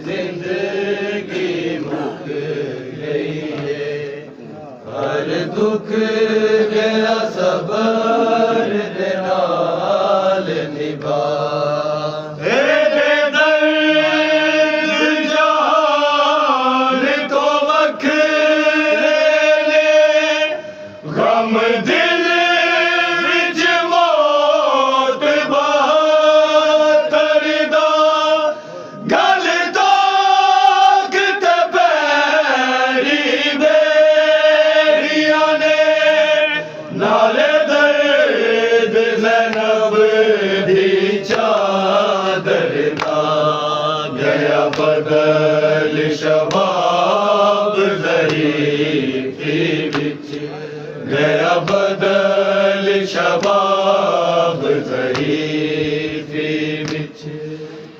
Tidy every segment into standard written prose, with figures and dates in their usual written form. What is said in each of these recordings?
जिंदगी मुक गई है, हर दुख गया सबर दे नाल निभा। बदल शबाब ज़रीफ़ी बिच गया, बदल शबाब ज़रीफ़ी बिच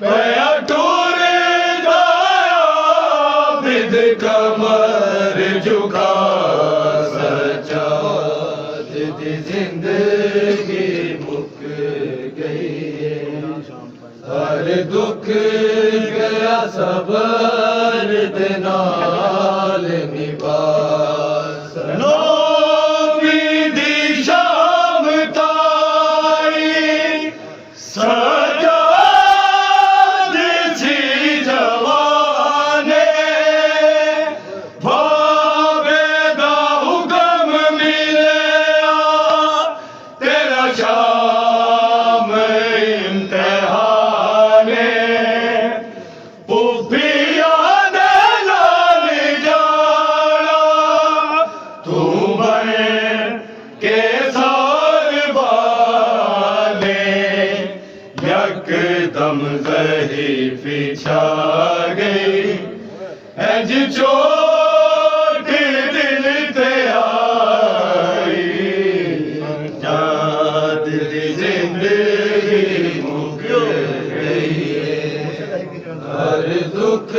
गया, टूर गया बिद कमर झुका सजाद दी जिंदगी मुक गई है, हर दुख गया सबर दे नाल निभा। नौवीं दी शाम ताई सजाद सी जवाने, भावे दा हुक्म मिलिया तेरा शाम इम्तिहाने, दम ज़रीफ़ी छा गई इंज चोट दिल ते आई, जात दी जिंदगी मुक गई है, हर दुख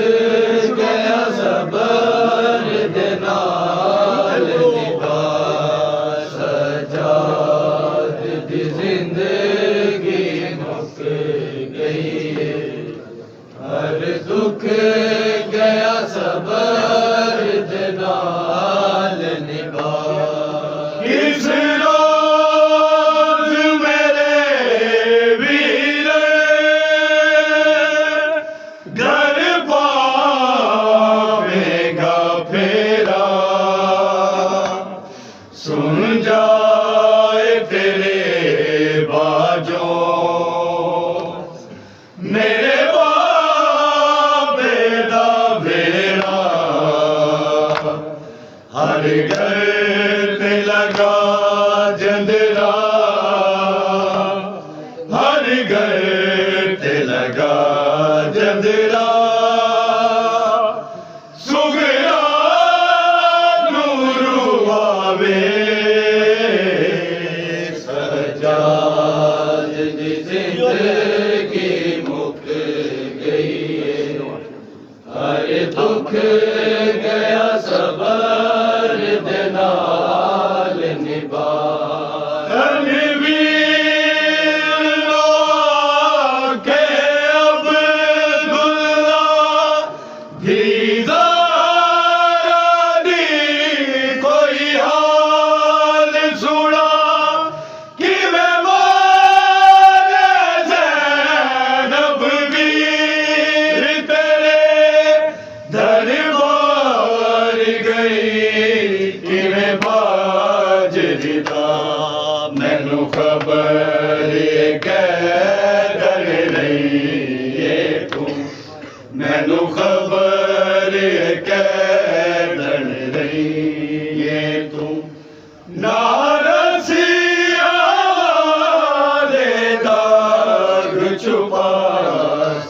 गया सबर दे नाल निभा। सजाद दी जिंदगी मुक गई है, हर दुख गया सबर दे नाल निभा। इस रोज मेरे वीर घर पावेगा फेरा, सुन जाए तेरे बाजों मेरे बाबे दा बेड़ा, हर घर ते लगा जंदरा, हर घर ते लगा जंदरा, सुगरा नूरू आवे। सजाद दी जिंदगी मुक गई है, हर दुख गया सबर दे नाल निभा। मैनू खबर कैदन नहीं तू, मैनू खबर कैदन नहीं तू, नारसिया दे दाग छुपा।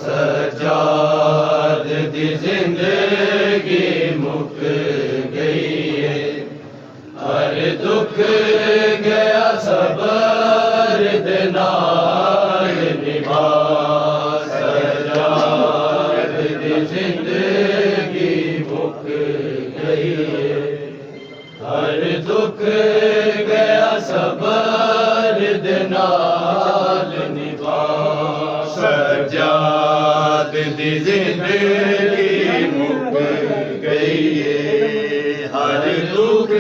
सजाद दी जिंदगी मुक गई है, हर दुख गया सबर दे नाल निभा। सजाद दी जिंदगी मुक गई है, हर दुख गया सब सबर दे नाल निभा सज्जाद दी जिंदगी मुक गई है हर दुख